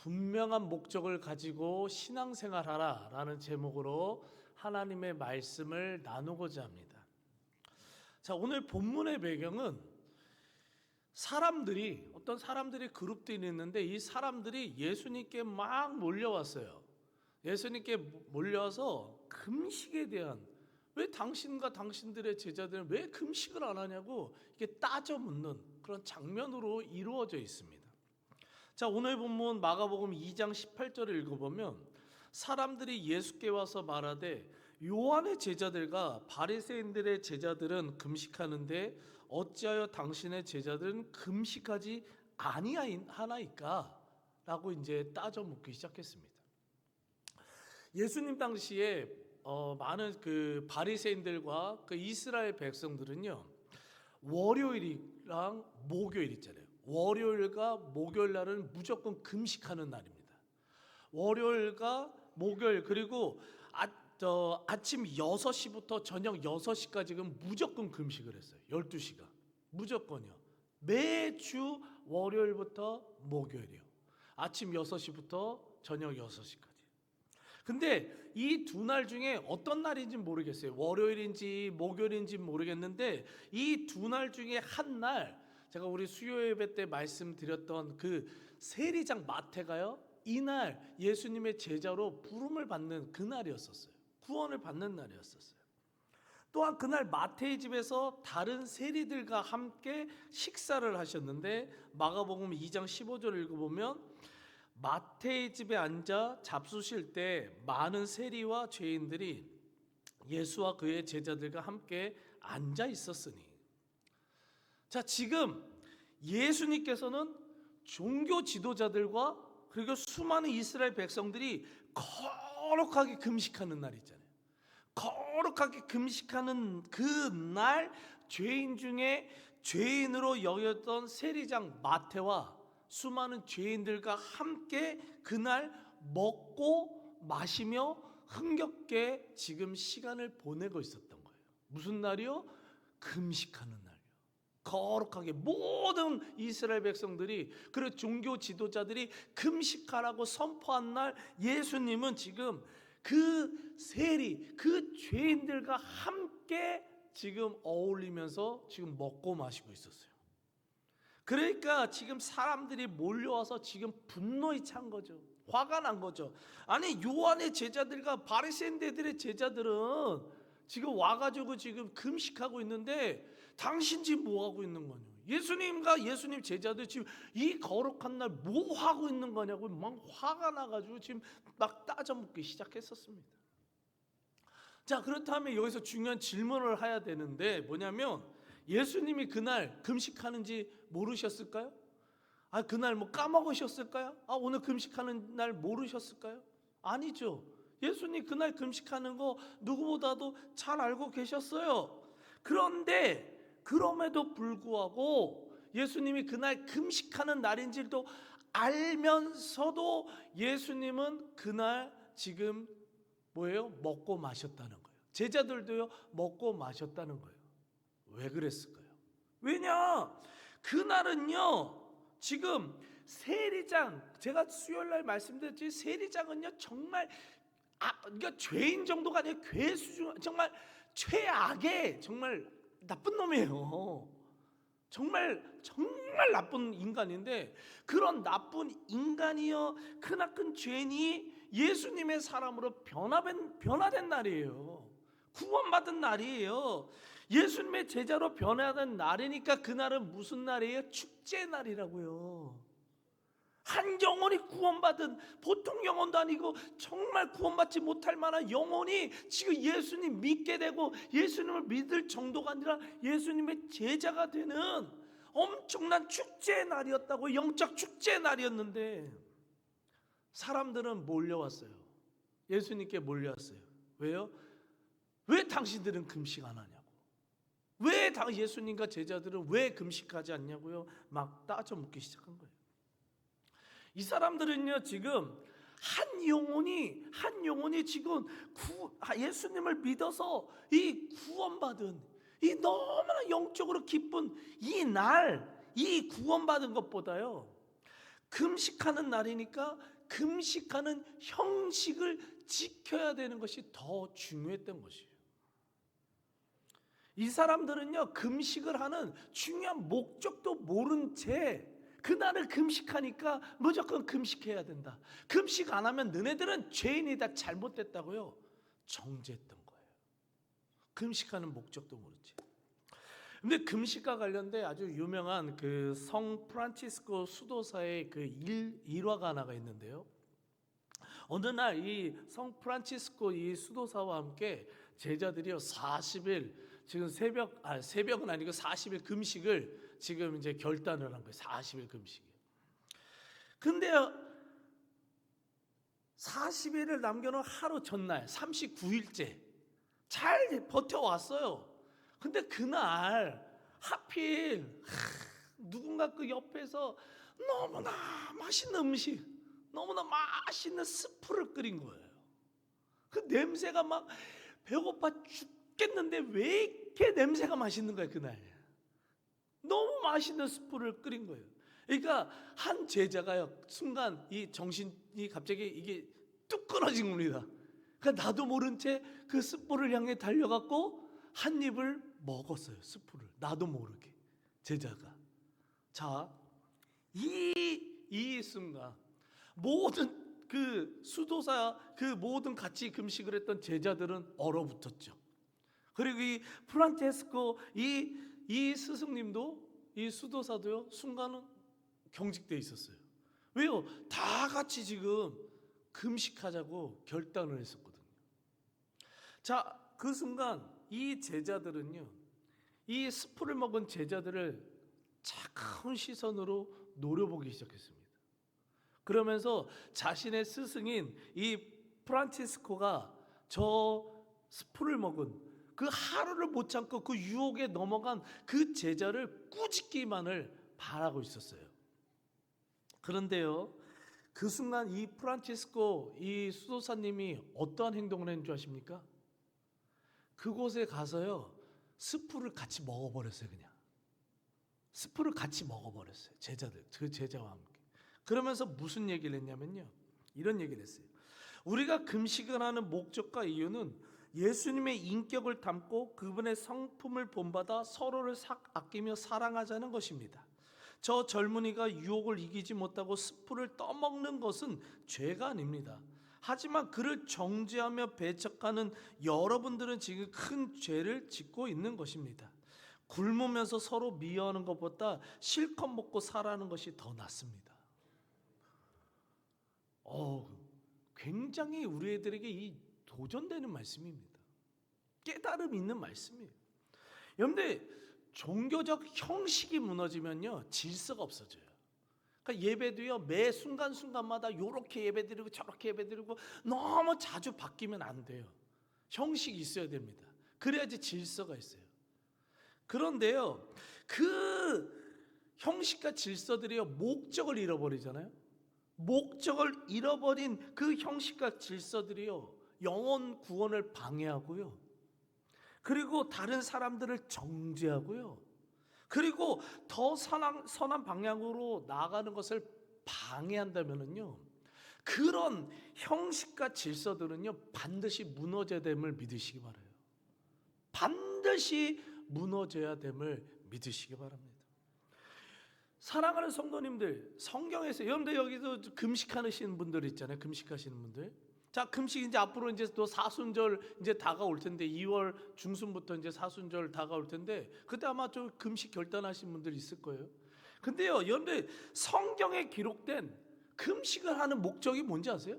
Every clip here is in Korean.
분명한 목적을 가지고 신앙생활하라 라는 제목으로 하나님의 말씀을 나누고자 합니다. 자, 오늘 본문의 배경은 어떤 사람들이 그룹들이 있는데 이 사람들이 예수님께 막 몰려왔어요. 예수님께 몰려와서 금식에 대한, 왜 당신과 당신들의 제자들은 왜 금식을 안 하냐고 이게 따져 묻는 그런 장면으로 이루어져 있습니다. 자, 오늘 본문 마가복음 2장 18절을 읽어보면 사람들이 예수께 와서 말하되 요한의 제자들과 바리새인들의 제자들은 금식하는데 어찌하여 당신의 제자들은 금식하지 아니하나이까? 라고 이제 따져 묻기 시작했습니다. 예수님 당시에 많은 그 바리새인들과 그 이스라엘 백성들은요, 월요일이랑 목요일 있잖아요. 월요일과 목요일 날은 무조건 금식하는 날입니다. 월요일과 목요일, 그리고 아침 6시부터 저녁 6시까지는 무조건 금식을 했어요. 12시간 무조건이요. 매주 월요일부터 목요일이요. 아침 6시부터 저녁 6시까지. 근데 이 두 날 중에 어떤 날인지 모르겠어요. 월요일인지 목요일인지 모르겠는데 이 두 날 중에 한 날, 제가 우리 수요 예배 때 말씀드렸던 그 세리장 마태가요, 이날 예수님의 제자로 부름을 받는 그날이었었어요. 구원을 받는 날이었었어요. 또한 그날 마태의 집에서 다른 세리들과 함께 식사를 하셨는데 마가복음 2장 15절을 읽어보면 마태의 집에 앉아 잡수실 때 많은 세리와 죄인들이 예수와 그의 제자들과 함께 앉아 있었으니. 자, 지금 예수님께서는 종교 지도자들과 그리고 수많은 이스라엘 백성들이 거룩하게 금식하는 날 있잖아요. 거룩하게 금식하는 그 날 죄인 중에 죄인으로 여겼던 세리장 마태와 수많은 죄인들과 함께 그날 먹고 마시며 흥겹게 지금 시간을 보내고 있었던 거예요. 무슨 날이요? 금식하는 날이요. 거룩하게 모든 이스라엘 백성들이, 그리고 종교 지도자들이 금식하라고 선포한 날 예수님은 지금 그 세리, 그 죄인들과 함께 지금 어울리면서 지금 먹고 마시고 있었어요. 그러니까 지금 사람들이 몰려와서 지금 분노에 찬 거죠. 화가 난 거죠. 아니, 요한의 제자들과 바리새인들의 제자들은 지금 와가지고 지금 금식하고 있는데 당신 지금 뭐 하고 있는 거냐? 예수님과 예수님 제자들 지금 이 거룩한 날 뭐 하고 있는 거냐고 막 화가 나가지고 지금 막 따져묻기 시작했었습니다. 자, 그렇다면 여기서 중요한 질문을 해야 되는데 뭐냐면, 예수님이 그날 금식하는지 모르셨을까요? 그날 뭐 까먹으셨을까요? 오늘 금식하는 날 모르셨을까요? 아니죠. 예수님 그날 금식하는 거 누구보다도 잘 알고 계셨어요. 그런데 그럼에도 불구하고 예수님이 그날 금식하는 날인지도 알면서도 예수님은 그날 지금 뭐예요? 먹고 마셨다는 거예요. 제자들도요, 먹고 마셨다는 거예요. 왜 그랬을까요? 왜냐? 그날은요, 지금 세리장, 제가 수요일날 말씀드렸지, 세리장은요 정말 그러니까 죄인 정도가 아니라 괴 수준, 정말 최악의 정말 나쁜 놈이에요. 정말 나쁜 인간인데, 그런 나쁜 인간이요, 크나큰 죄인이 예수님의 사람으로 변화된 날이에요. 구원받은 날이에요. 예수님의 제자로 변화된 날이니까 그날은 무슨 날이에요? 축제 날이라고요. 한 영혼이 구원받은, 보통 영혼도 아니고 정말 구원받지 못할 만한 영혼이 지금 예수님 믿게 되고 예수님을 믿을 정도가 아니라 예수님의 제자가 되는 엄청난 축제의 날이었다고. 영적 축제의 날이었는데 사람들은 몰려왔어요. 예수님께 몰려왔어요. 왜요? 왜 당신들은 금식 안 하냐고. 왜 예수님과 제자들은 왜 금식하지 않냐고요. 막 따져 묻기 시작한 거예요. 이 사람들은요, 지금 한 영혼이 지금 예수님을 믿어서 이 구원받은, 이 너무나 영적으로 기쁜 이 날, 이 구원받은 것보다요, 금식하는 날이니까 금식하는 형식을 지켜야 되는 것이 더 중요했던 것이에요. 이 사람들은요, 금식을 하는 중요한 목적도 모른 채 그날을 금식하니까 무조건 금식해야 된다. 금식 안 하면 너네들은 죄인이다, 잘못됐다고요 정죄했던 거예요. 금식하는 목적도 모르지. 근데 금식과 관련된 아주 유명한 그 성 프란치스코 수도사의 그 일화가 하나가 있는데요. 어느 날 이 성 프란치스코 이 수도사와 함께 제자들이요 40일 지금 새벽은 아니고 40일 금식을 지금 이제 결단을 한 거예요. 40일 금식이요. 근데요 40일을 남겨놓은 하루 전날 39일째 잘 버텨왔어요. 근데 그날 하필 누군가 그 옆에서 너무나 맛있는 음식, 너무나 맛있는 스프를 끓인 거예요. 그 냄새가 막 배고파 죽겠는데 왜 이렇게 냄새가 맛있는 거예요 그날. 너무 맛있는 스프를 끓인 거예요. 그러니까 한 제자가요 순간 이 정신이 갑자기 이게 뚝 끊어진 겁니다. 그러니까 나도 모른 채 그 스프를 향해 달려갔고 한 입을 먹었어요. 스프를 나도 모르게 제자가. 자, 이 순간 모든 그 수도사 그 모든 같이 금식을 했던 제자들은 얼어붙었죠. 그리고 이 프란체스코 이 스승님도 이 수도사도요 순간은 경직돼 있었어요. 왜요? 다 같이 지금 금식하자고 결단을 했었거든요. 자, 그 순간 이 제자들은요 이 스프를 먹은 제자들을 차가운 시선으로 노려보기 시작했습니다. 그러면서 자신의 스승인 이 프란치스코가 저 스프를 먹은 그 하루를 못 참고 그 유혹에 넘어간 그 제자를 꾸짖기만을 바라고 있었어요. 그런데요 그 순간 이 프란치스코 이 수도사님이 어떠한 행동을 했는 줄 아십니까? 그곳에 가서요 스프를 같이 먹어버렸어요. 그냥 스프를 같이 먹어버렸어요. 제자들 그 제자와 함께. 그러면서 무슨 얘기를 했냐면요 이런 얘기를 했어요. 우리가 금식을 하는 목적과 이유는 예수님의 인격을 담고 그분의 성품을 본받아 서로를 아끼며 사랑하자는 것입니다. 저 젊은이가 유혹을 이기지 못하고 스프를 떠먹는 것은 죄가 아닙니다. 하지만 그를 정죄하며 배척하는 여러분들은 지금 큰 죄를 짓고 있는 것입니다. 굶으면서 서로 미워하는 것보다 실컷 먹고 살아는 것이 더 낫습니다. 굉장히 우리 애들에게 이 도전되는 말씀입니다. 깨달음 있는 말씀이에요. 여러분들 종교적 형식이 무너지면요 질서가 없어져요. 그러니까 예배도요 매 순간순간마다 요렇게 예배드리고 저렇게 예배드리고 너무 자주 바뀌면 안 돼요. 형식이 있어야 됩니다. 그래야지 질서가 있어요. 그런데요 그 형식과 질서들이요 목적을 잃어버리잖아요. 목적을 잃어버린 그 형식과 질서들이요 영혼 구원을 방해하고요, 그리고 다른 사람들을 정죄하고요, 그리고 더 선한 방향으로 나아가는 것을 방해한다면요 그런 형식과 질서들은요 반드시 무너져야 됨을 믿으시기 바라요. 반드시 무너져야 됨을 믿으시기 바랍니다. 사랑하는 성도님들, 성경에서 여러분들 여기도 금식하시는 분들 있잖아요. 금식하시는 분들. 자, 금식 이제 앞으로 이제 또 사순절 이제 다가올 텐데 2월 중순부터 이제 사순절 다가올 텐데 그때 아마 좀 금식 결단하신 분들 있을 거예요. 근데요, 여러분들 성경에 기록된 금식을 하는 목적이 뭔지 아세요?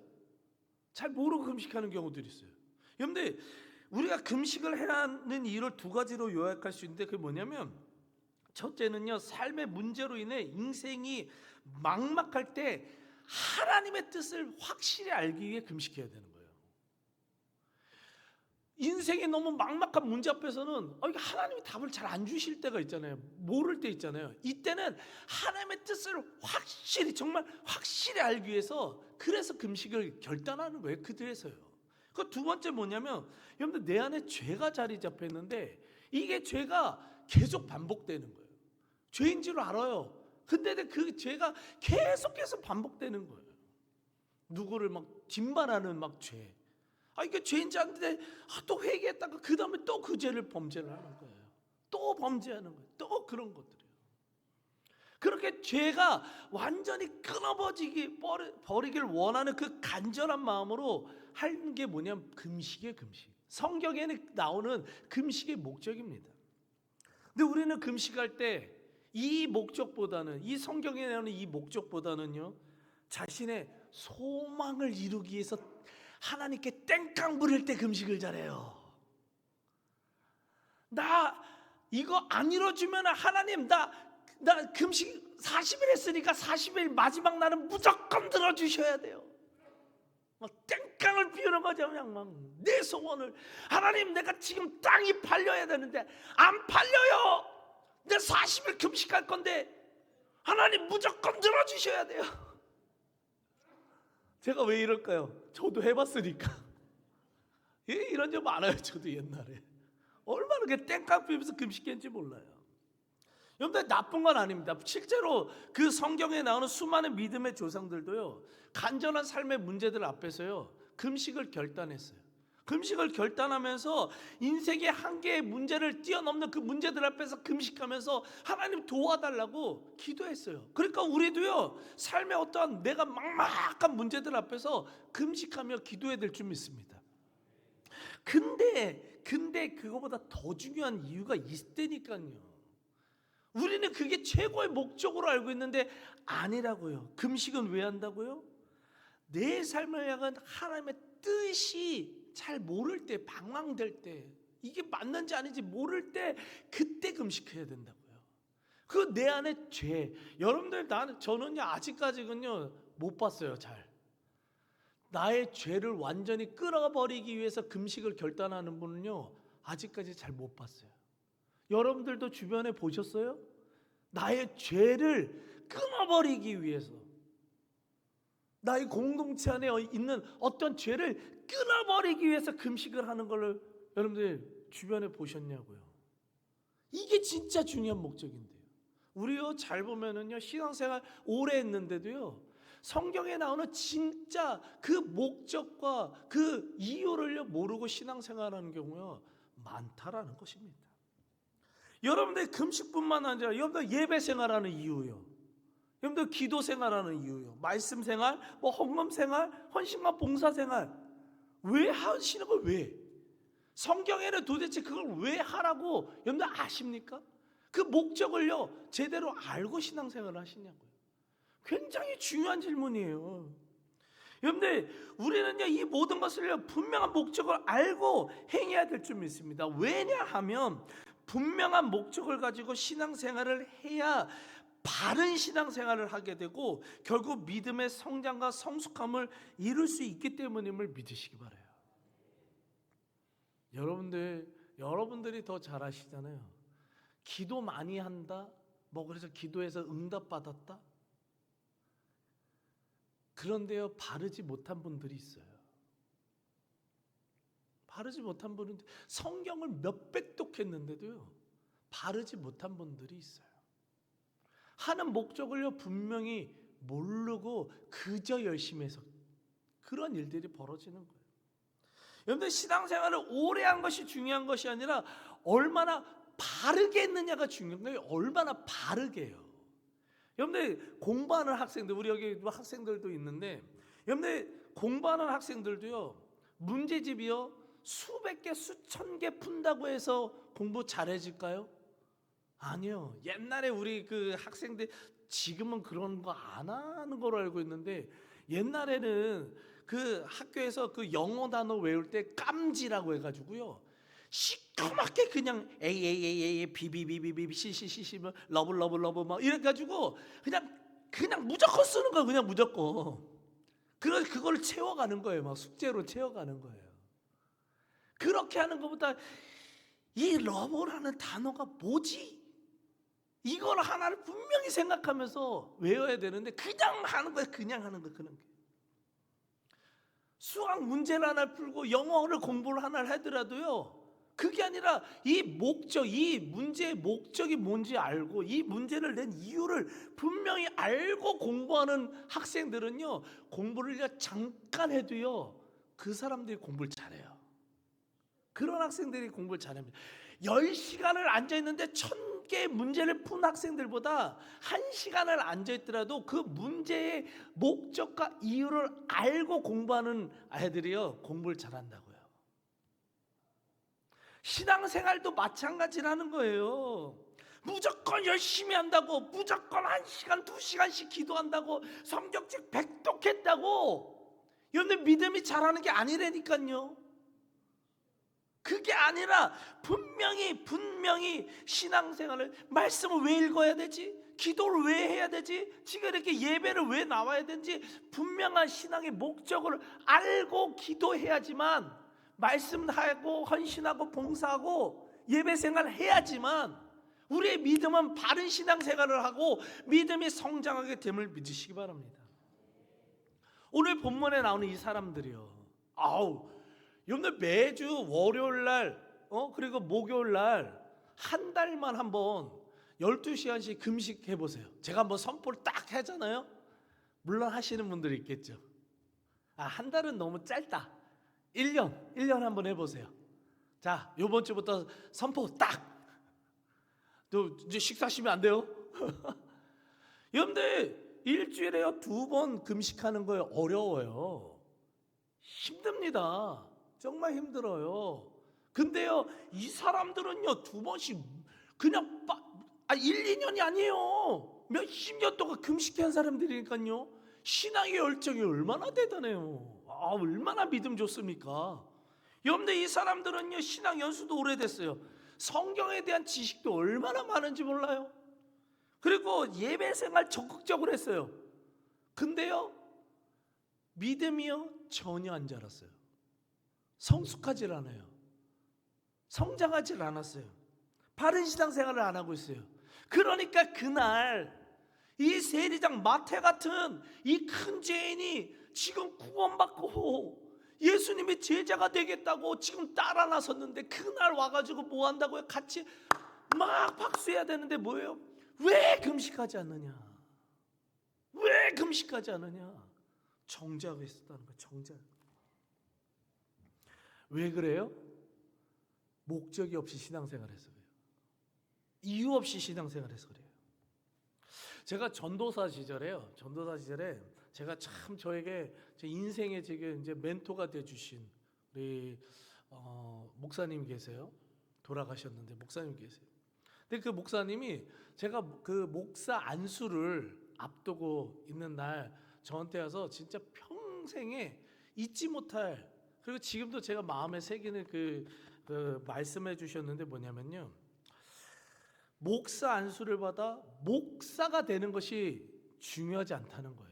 잘 모르고 금식하는 경우들이 있어요. 여러분들 우리가 금식을 해야 하는 이유를 두 가지로 요약할 수 있는데 그게 뭐냐면 첫째는요 삶의 문제로 인해 인생이 막막할 때 하나님의 뜻을 확실히 알기 위해 금식해야 되는 거예요. 인생이 너무 막막한 문제 앞에서는 하나님이 답을 잘 안 주실 때가 있잖아요. 모를 때 있잖아요. 이때는 하나님의 뜻을 확실히 정말 확실히 알기 위해서 그래서 금식을 결단하는 거예요. 그들에서요. 그 두 번째 뭐냐면 여러분들 내 안에 죄가 자리 잡혀 있는데 이게 죄가 계속 반복되는 거예요. 죄인 줄 알아요. 근데 그 죄가 계속해서 반복되는 거예요. 누구를 막 뒷말하는 막 죄. 이게 죄인지 아는데 또 회개했다가 그 다음에 또 그 죄를 범죄를 하는 거예요. 또 범죄하는 거예요. 또 그런 것들이에요. 그렇게 죄가 완전히 버리길 원하는 그 간절한 마음으로 하는 게 뭐냐면 금식이에요. 금식. 성경에는 나오는 금식의 목적입니다. 근데 우리는 금식할 때 이 목적보다는, 이 성경에 나오는 이 목적보다는요, 자신의 소망을 이루기 위해서 하나님께 땡깡 부릴 때 금식을 잘해요. 나 이거 안 이뤄주면 하나님 나 금식 40일 했으니까 40일 마지막 날은 무조건 들어주셔야 돼요. 땡깡을 피우는 거죠. 그냥 막 내 소원을, 하나님 내가 지금 땅이 팔려야 되는데 안 팔려요. 내 40일 금식할 건데 하나님 무조건 들어주셔야 돼요. 제가 왜 이럴까요? 저도 해봤으니까. 이런 적 많아요. 저도 옛날에 얼마나 그 땡깡 피우면서 금식했는지 몰라요. 여러분들 나쁜 건 아닙니다. 실제로 그 성경에 나오는 수많은 믿음의 조상들도요, 간절한 삶의 문제들 앞에서요 금식을 결단했어요. 금식을 결단하면서 인생의 한계의 문제를 뛰어넘는 그 문제들 앞에서 금식하면서 하나님 도와달라고 기도했어요. 그러니까 우리도요 삶의 어떠한 내가 막막한 문제들 앞에서 금식하며 기도해야 될 줄 믿습니다. 근데 그거보다 더 중요한 이유가 있다니까요. 우리는 그게 최고의 목적으로 알고 있는데 아니라고요. 금식은 왜 한다고요? 내 삶을 향한 하나님의 뜻이 잘 모를 때, 방황될 때, 이게 맞는지 아닌지 모를 때 그때 금식해야 된다고요. 그 내 안에 죄, 여러분들 저는요 아직까지는요 못 봤어요. 잘 나의 죄를 완전히 끌어버리기 위해서 금식을 결단하는 분은요 아직까지 잘 못 봤어요. 여러분들도 주변에 보셨어요? 나의 죄를 끊어버리기 위해서, 나의 공동체 안에 있는 어떤 죄를 끊어버리기 위해서 금식을 하는 걸 여러분들 주변에 보셨냐고요. 이게 진짜 중요한 목적인데요. 우리요 잘 보면은요 신앙생활 오래 했는데도요 성경에 나오는 진짜 그 목적과 그 이유를 모르고 신앙생활하는 경우가 많다라는 것입니다. 여러분들 금식뿐만 아니라 여러분들 예배 생활하는 이유요, 여러분들 기도 생활하는 이유요, 말씀 생활, 헌금 생활, 헌신과 봉사 생활, 왜 하시는 걸 왜? 성경에는 도대체 그걸 왜 하라고 여러분들 아십니까? 그 목적을요 제대로 알고 신앙생활을 하시냐고요. 굉장히 중요한 질문이에요. 여러분들 우리는요 이 모든 것을요 분명한 목적을 알고 행해야 될 줄 믿습니다. 왜냐하면 분명한 목적을 가지고 신앙생활을 해야 바른 신앙생활을 하게 되고 결국 믿음의 성장과 성숙함을 이룰 수 있기 때문임을 믿으시기 바라요. 여러분들이 더 잘 아시잖아요. 기도 많이 한다, 그래서 기도해서 응답 받았다. 그런데요 바르지 못한 분들이 있어요. 바르지 못한 분은 성경을 몇백 독했는데도요 바르지 못한 분들이 있어요. 하는 목적을요 분명히 모르고 그저 열심히 해서 그런 일들이 벌어지는 거예요. 여러분들 신앙생활을 오래 한 것이 중요한 것이 아니라 얼마나 바르게 했느냐가 중요한 거예요. 얼마나 바르게 해요. 여러분들 공부하는 학생들, 우리 여기 학생들도 있는데 여러분들 공부하는 학생들도요 문제집이요 수백 개 수천 개 푼다고 해서 공부 잘해질까요? 아니요. 옛날에 우리 그 학생들, 지금은 그런 거 안 하는 걸로 알고 있는데 옛날에는 그 학교에서 그 영어 단어 외울 때 깜지라고 해가지고요 시커멓게 그냥 A BBBBB CCCC 러브 막 이래가지고 그냥 무조건 쓰는 거예요. 그냥 무조건 그걸 채워가는 거예요. 막 숙제로 채워가는 거예요. 그렇게 하는 것보다 이 러브라는 단어가 뭐지? 이걸 하나를 분명히 생각하면서 외워야 되는데 그냥 하는 거예요. 그냥 하는 거예요. 그런 게. 수학 문제를 하나 풀고 영어를 공부를 하나 하더라도요 그게 아니라 이 목적, 이 문제의 목적이 뭔지 알고 이 문제를 낸 이유를 분명히 알고 공부하는 학생들은요, 공부를 잠깐 해도요, 그 사람들이 공부를 잘해요. 그런 학생들이 공부를 잘합니다. 10시간을 앉아있는데 1000개의 문제를 푼 학생들보다 1시간을 앉아있더라도 그 문제의 목적과 이유를 알고 공부하는 아이들이요, 공부를 잘한다고요. 신앙생활도 마찬가지라는 거예요. 무조건 열심히 한다고, 무조건 1시간 2시간씩 기도한다고, 성경책 100독했다고 여러분들 믿음이 자라는 게 아니라니까요. 그게 아니라 분명히 신앙생활을, 말씀을 왜 읽어야 되지? 기도를 왜 해야 되지? 지금 이렇게 예배를 왜 나와야 되는지 분명한 신앙의 목적을 알고 기도해야지만, 말씀하고 헌신하고 봉사하고 예배생활을 해야지만 우리의 믿음은 바른 신앙생활을 하고 믿음이 성장하게 됨을 믿으시기 바랍니다. 오늘 본문에 나오는 이 사람들이요, 여러분들 매주 월요일날 그리고 목요일날 한 달만 한번 12시간씩 금식해 보세요. 제가 한번 선포를 딱 하잖아요. 물론 하시는 분들이 있겠죠. 한 달은 너무 짧다. 1년 한번 해보세요. 자, 요번 주부터 선포 딱. 또 이제 식사하시면 안 돼요. 여러분들 일주일에요 2번 금식하는 거예요. 어려워요. 힘듭니다. 정말 힘들어요. 근데요, 이 사람들은요 2번씩 그냥 1, 2년이 아니에요. 몇십 년 동안 금식한 사람들이니까요. 신앙의 열정이 얼마나 대단해요. 얼마나 믿음 좋습니까? 여러분들 이 사람들은요, 신앙 연수도 오래됐어요. 성경에 대한 지식도 얼마나 많은지 몰라요. 그리고 예배 생활 적극적으로 했어요. 근데요, 믿음이요 전혀 안 자랐어요. 성숙하질 않아요. 성장하질 않았어요. 바른 신앙생활을 안 하고 있어요. 그러니까 그날 이 세리장 마태 같은 이 큰 죄인이 지금 구원받고 예수님의 제자가 되겠다고 지금 따라 나섰는데, 그날 와가지고 뭐 한다고요? 같이 막 박수해야 되는데 뭐예요? 왜 금식하지 않느냐? 왜 금식하지 않느냐? 정죄하고 있었다는 거예요. 정죄. 왜 그래요? 목적이 없이 신앙생활해서 그래요. 이유 없이 신앙생활해서 그래요. 제가 전도사 시절에 제가 참 저에게 제 인생의 제게 이제 멘토가 돼 주신 우리 목사님 계세요. 돌아가셨는데 목사님 계세요. 근데 그 목사님이 제가 그 목사 안수를 앞두고 있는 날 저한테 와서 진짜 평생에 잊지 못할, 그리고 지금도 제가 마음에 새기는 그 말씀해 주셨는데 뭐냐면요, 목사 안수를 받아 목사가 되는 것이 중요하지 않다는 거예요.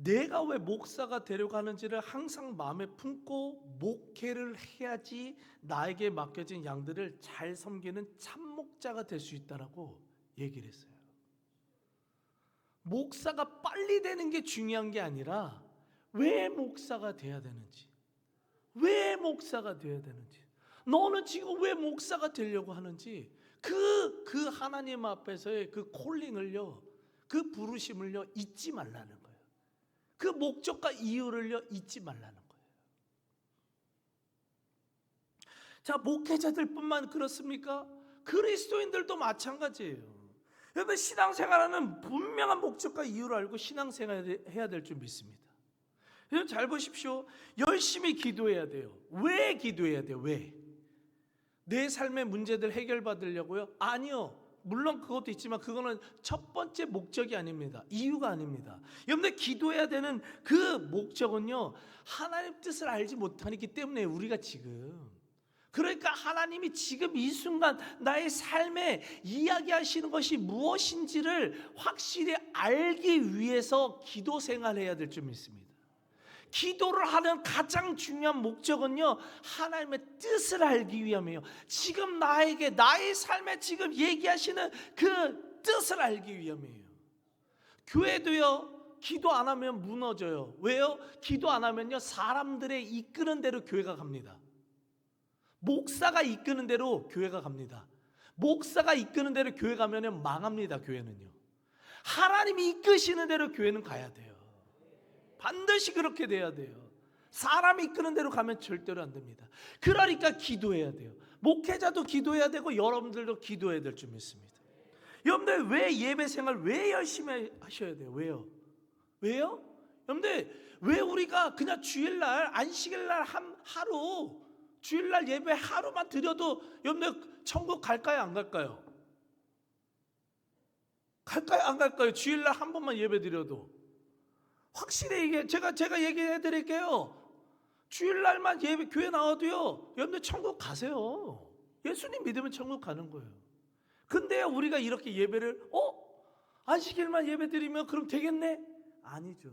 내가 왜 목사가 되려고 하는지를 항상 마음에 품고 목회를 해야지 나에게 맡겨진 양들을 잘 섬기는 참목자가 될 수 있다라고 얘기를 했어요. 목사가 빨리 되는 게 중요한 게 아니라 왜 목사가 돼야 되는지, 왜 목사가 돼야 되는지, 너는 지금 왜 목사가 되려고 하는지, 그 하나님 앞에서의 그 콜링을요, 그 부르심을요 잊지 말라는 거예요. 그 목적과 이유를요 잊지 말라는 거예요. 자, 목회자들뿐만 그렇습니까? 그리스도인들도 마찬가지예요. 여러분, 신앙생활하는 분명한 목적과 이유를 알고 신앙생활 해야 될 줄 믿습니다. 여러분 잘 보십시오. 열심히 기도해야 돼요. 왜 기도해야 돼요? 왜? 내 삶의 문제들 해결받으려고요? 아니요. 물론 그것도 있지만 그거는 첫 번째 목적이 아닙니다. 이유가 아닙니다. 여러분들 기도해야 되는 그 목적은요, 하나님 뜻을 알지 못하기 때문에 우리가 지금, 그러니까 하나님이 지금 이 순간 나의 삶에 이야기하시는 것이 무엇인지를 확실히 알기 위해서 기도 생활해야 될 줄 믿습니다. 기도를 하는 가장 중요한 목적은요, 하나님의 뜻을 알기 위함이에요. 지금 나에게 나의 삶에 지금 얘기하시는 그 뜻을 알기 위함이에요. 교회도요, 기도 안 하면 무너져요. 왜요? 기도 안 하면요, 사람들의 이끄는 대로 교회가 갑니다. 목사가 이끄는 대로 교회가 갑니다. 목사가 이끄는 대로 교회 가면 망합니다. 교회는요. 하나님이 이끄시는 대로 교회는 가야 돼요. 반드시 그렇게 돼야 돼요. 사람이 이끄는 대로 가면 절대로 안 됩니다. 그러니까 기도해야 돼요. 목회자도 기도해야 되고 여러분들도 기도해야 될 줄 믿습니다. 여러분들 왜 예배 생활 왜 열심히 하셔야 돼요? 왜요? 왜요? 여러분들 왜 우리가 그냥 주일날 안식일날 하루 주일날 예배 하루만 드려도 여러분들 천국 갈까요? 안 갈까요? 갈까요? 안 갈까요? 주일날 한 번만 예배 드려도 확실히 이게 제가 얘기해 드릴게요. 주일날만 예배 교회 나와도요 여러분들 천국 가세요. 예수님 믿으면 천국 가는 거예요. 근데 우리가 이렇게 예배를 안식일만 예배 드리면 그럼 되겠네? 아니죠.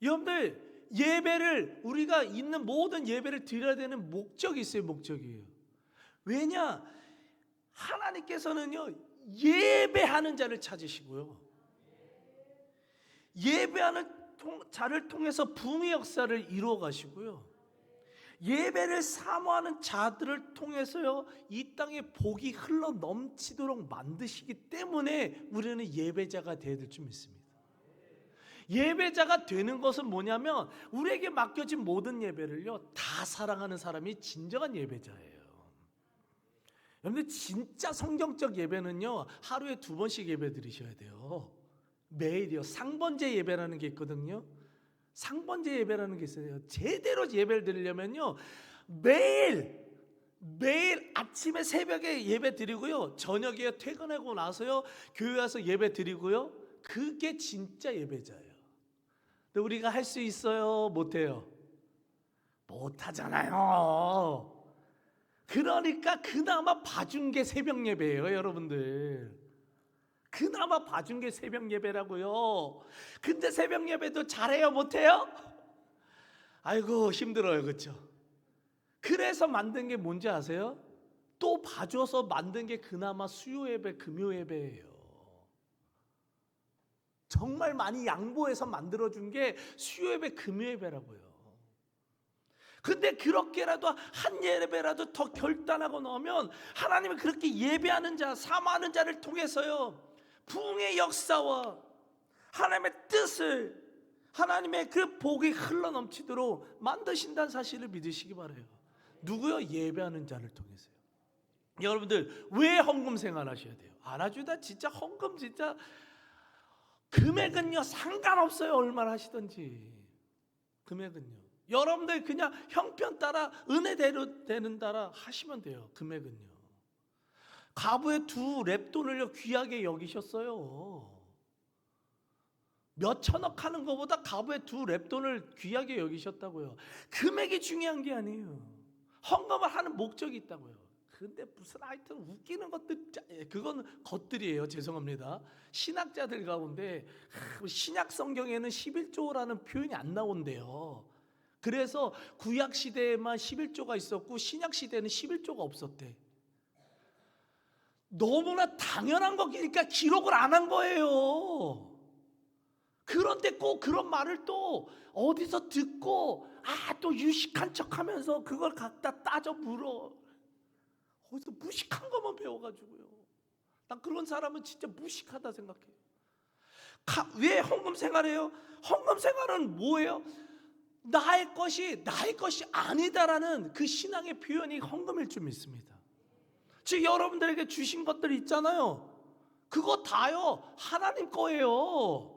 여러분들 예배를 우리가 있는 모든 예배를 드려야 되는 목적이 있어요. 목적이에요. 왜냐? 하나님께서는요 예배하는 자를 찾으시고요 예배하는 자를 통해서 부흥의 역사를 이루어 가시고요 예배를 사모하는 자들을 통해서요 이 땅에 복이 흘러 넘치도록 만드시기 때문에 우리는 예배자가 되어야 될 줄 믿습니다. 예배자가 되는 것은 뭐냐면 우리에게 맡겨진 모든 예배를요 다 사랑하는 사람이 진정한 예배자예요. 여러분들 진짜 성경적 예배는요 하루에 2번씩 예배 드리셔야 돼요. 매일이요. 상번제 예배라는 게 있거든요. 상번제 예배라는 게 있어요. 제대로 예배를 드리려면요 매일 아침에 새벽에 예배 드리고요 저녁에 퇴근하고 나서요 교회 와서 예배 드리고요 그게 진짜 예배자예요. 근데 우리가 할 수 있어요? 못해요? 못하잖아요. 그러니까 그나마 봐준 게 새벽 예배예요. 여러분들 그나마 봐준 게 새벽 예배라고요. 근데 새벽 예배도 잘해요? 못해요? 아이고 힘들어요. 그렇죠? 그래서 만든 게 뭔지 아세요? 또 봐줘서 만든 게 그나마 수요 예배, 금요 예배예요. 정말 많이 양보해서 만들어준 게 수요 예배, 금요 예배라고요. 근데 그렇게라도 한 예배라도 더 결단하고 넣으면 하나님은 그렇게 예배하는 자, 사모하는 자를 통해서요 부흥의 역사와 하나님의 뜻을 하나님의 그 복이 흘러넘치도록 만드신다는 사실을 믿으시기 바라요. 누구요? 예배하는 자를 통해서요. 여러분들 왜 헌금 생활 하셔야 돼요? 알아주다 진짜 헌금 진짜 금액은요 상관없어요. 얼마나 하시든지 금액은요 여러분들 그냥 형편 따라 은혜대로 되는 따라 하시면 돼요. 금액은요 가부의 2랩돈을요 귀하게 여기셨어요. 몇 천억 하는 것보다 가부의 2랩돈을 귀하게 여기셨다고요. 금액이 중요한 게 아니에요. 헌금을 하는 목적이 있다고요. 근데 무슨 하여튼 웃기는 것들 그건 것들이에요. 죄송합니다. 신학자들 가운데 신약 성경에는 11조라는 표현이 안 나온대요. 그래서 구약 시대에만 11조가 있었고 신약 시대에는 11조가 없었대. 너무나 당연한 거니까 기록을 안 한 거예요. 그런데 꼭 그런 말을 또 어디서 듣고 또 유식한 척하면서 그걸 갖다 따져 물어. 어디서 무식한 것만 배워가지고요. 난 그런 사람은 진짜 무식하다 생각해요. 왜 헌금 생활해요? 헌금 생활은 뭐예요? 나의 것이 아니다라는 그 신앙의 표현이 헌금일 줄 믿습니다. 즉 여러분들에게 주신 것들 있잖아요. 그거 다요 하나님 거예요.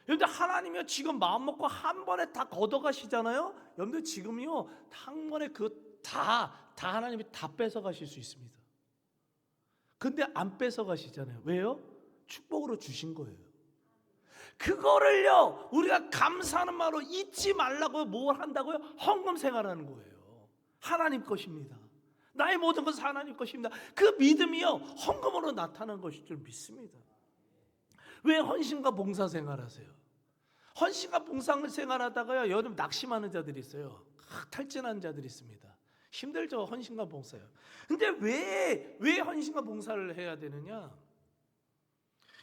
여러분들 하나님이요 지금 마음 먹고 한 번에 다 걷어가시잖아요. 여러분들 지금요 한 번에 그거 다 하나님이 다 뺏어가실 수 있습니다. 근데 안 뺏어가시잖아요. 왜요? 축복으로 주신 거예요. 그거를요 우리가 감사하는 말로 잊지 말라고 뭘 한다고요? 헌금 생활하는 거예요. 하나님 것입니다. 나의 모든 것은 하나님 것입니다. 그 믿음이요 헌금으로 나타나는 것일 줄 믿습니다. 왜 헌신과 봉사 생활하세요? 헌신과 봉사 생활하다가요 여름 낙심하는 자들이 있어요. 탈진하는 자들이 있습니다. 힘들죠. 헌신과 봉사요. 근데 왜 헌신과 봉사를 해야 되느냐?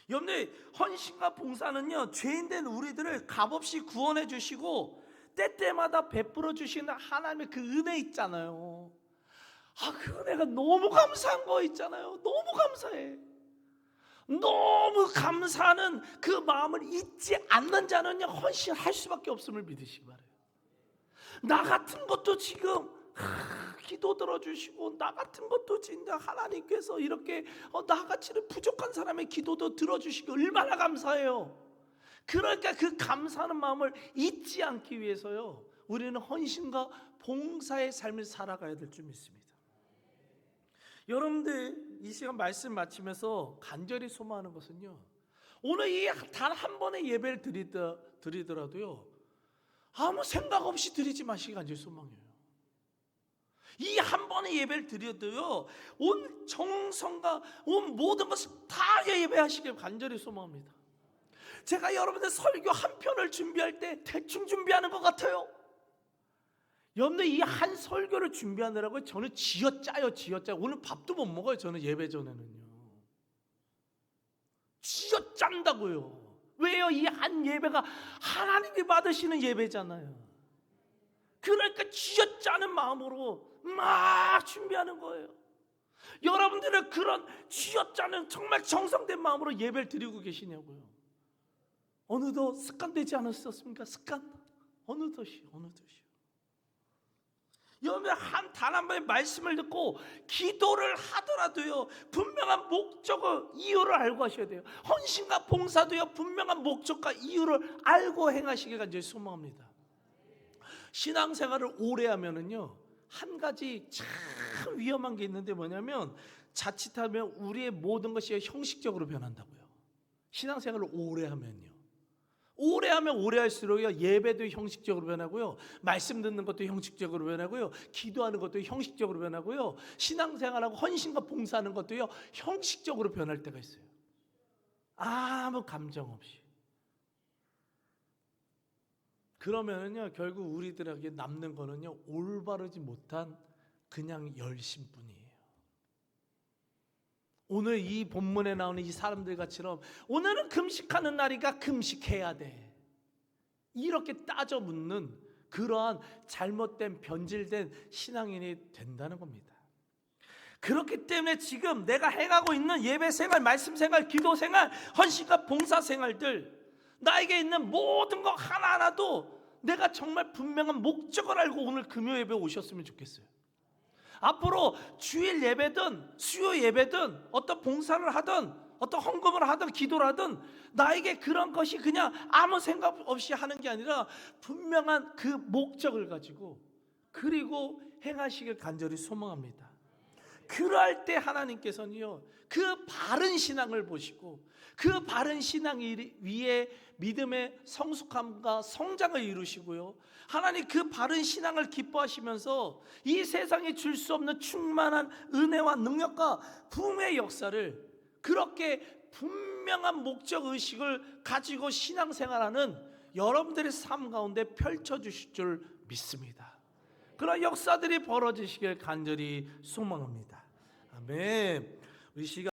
여러분들 헌신과 봉사는요 죄인된 우리들을 값없이 구원해 주시고 때때마다 베풀어 주시는 하나님의 그 은혜 있잖아요. 그 은혜가 너무 감사한 거 있잖아요. 너무 감사해. 너무 감사하는 그 마음을 잊지 않는 자는요, 헌신할 수밖에 없음을 믿으시기 바라요. 나 같은 것도 지금 기도 들어주시고, 나 같은 것도 진짜 하나님께서 이렇게 나같이는 부족한 사람의 기도도 들어주시고 얼마나 감사해요. 그러니까 그 감사하는 마음을 잊지 않기 위해서요, 우리는 헌신과 봉사의 삶을 살아가야 될 줄 믿습니다. 여러분들 이 시간 말씀 마치면서 간절히 소망하는 것은요, 오늘 이 단 한 번의 예배를 드리더라도요, 아무 생각 없이 드리지 마시기 간절히 소망해요. 이 한 번의 예배를 드려도요, 온 정성과 온 모든 것을 다 예배하시길 간절히 소망합니다. 제가 여러분들 설교 한 편을 준비할 때 대충 준비하는 것 같아요. 여러분들 이 한 설교를 준비하느라고 저는 쥐어짜요. 오늘 밥도 못 먹어요. 저는 예배 전에는요, 쥐어짠다고요. 왜요? 이 한 예배가 하나님이 받으시는 예배잖아요. 그러니까 쥐어짜는 마음으로 막 준비하는 거예요. 여러분들은 그런 쥐어짜는 정말 정성된 마음으로 예배를 드리고 계시냐고요. 어느덧 습관되지 않으셨습니까? 습관? 어느덧이요. 여러분 단 한 번의 말씀을 듣고 기도를 하더라도요, 분명한 목적과 이유를 알고 하셔야 돼요. 헌신과 봉사도요, 분명한 목적과 이유를 알고 행하시기가 이제 소망합니다. 신앙생활을 오래 하면은요, 한 가지 참 위험한 게 있는데 뭐냐면, 자칫하면 우리의 모든 것이 형식적으로 변한다고요. 신앙생활을 오래 하면요, 오래 하면 오래 할수록요, 예배도 형식적으로 변하고요, 말씀 듣는 것도 형식적으로 변하고요, 기도하는 것도 형식적으로 변하고요, 신앙생활하고 헌신과 봉사하는 것도요, 형식적으로 변할 때가 있어요. 아무 감정 없이. 그러면은요, 결국 우리들에게 남는 거는요, 올바르지 못한 그냥 열심뿐이에요. 오늘 이 본문에 나오는 이 사람들같이럼 오늘은 금식하는 날이니까 금식해야 돼, 이렇게 따져 묻는 그러한 잘못된 변질된 신앙인이 된다는 겁니다. 그렇기 때문에 지금 내가 행하고 있는 예배생활, 말씀생활, 기도생활, 헌신과 봉사생활들, 나에게 있는 모든 것 하나하나도 내가 정말 분명한 목적을 알고 오늘 금요 예배에 오셨으면 좋겠어요. 앞으로 주일 예배든 수요 예배든 어떤 봉사를 하든 어떤 헌금을 하든 기도를 하든 나에게 그런 것이 그냥 아무 생각 없이 하는 게 아니라 분명한 그 목적을 가지고 그리고 행하시길 간절히 소망합니다. 그럴 때 하나님께서는요, 그 바른 신앙을 보시고 그 바른 신앙 위에 믿음의 성숙함과 성장을 이루시고요, 하나님 그 바른 신앙을 기뻐하시면서 이 세상에 줄 수 없는 충만한 은혜와 능력과 부흥의 역사를, 그렇게 분명한 목적의식을 가지고 신앙생활하는 여러분들의 삶 가운데 펼쳐주실 줄 믿습니다. 그런 역사들이 벌어지시길 간절히 소망합니다. 아멘. 우리 시간